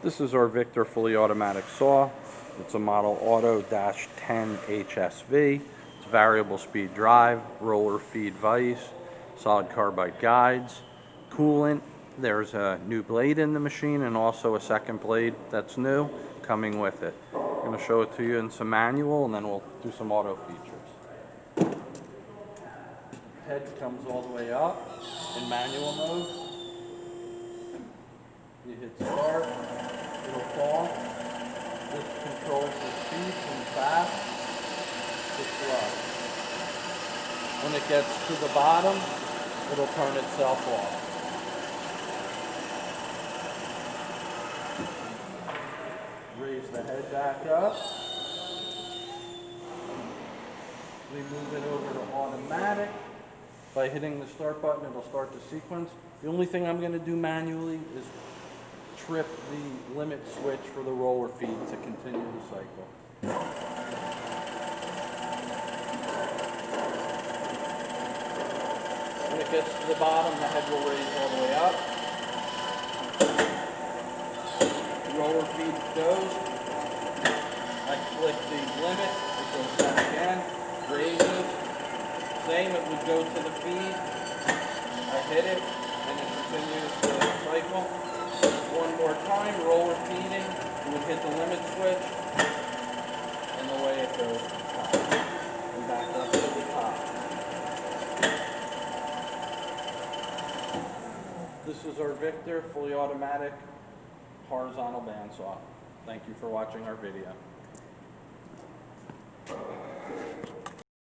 This is our Victor fully automatic saw. It's a model Auto-10 HSV. It's variable speed drive, roller feed vise, solid carbide guides, coolant. There's a new blade in the machine and also a second blade that's new coming with it. I'm going to show it to you in some manual and then we'll do some auto features. Head comes all the way up in manual mode. You hit start, it'll fall. This controls the speed from fast to slow. When it gets to the bottom, it'll turn itself off. Raise the head back up. We move it over to automatic. By hitting the start button, it'll start the sequence. The only thing I'm going to do manually is trip the limit switch for the roller feed to continue the cycle. When it gets to the bottom, the head will raise all the way up. The roller feed goes. I click the limit, it goes down again, raises. Same, it would go to the feed. I hit it, and it continues the cycle. One more time, roller feeding, you would hit the limit switch, and away it goes to the top, and back up to the top. This is our Victor fully automatic horizontal bandsaw. Thank you for watching our video.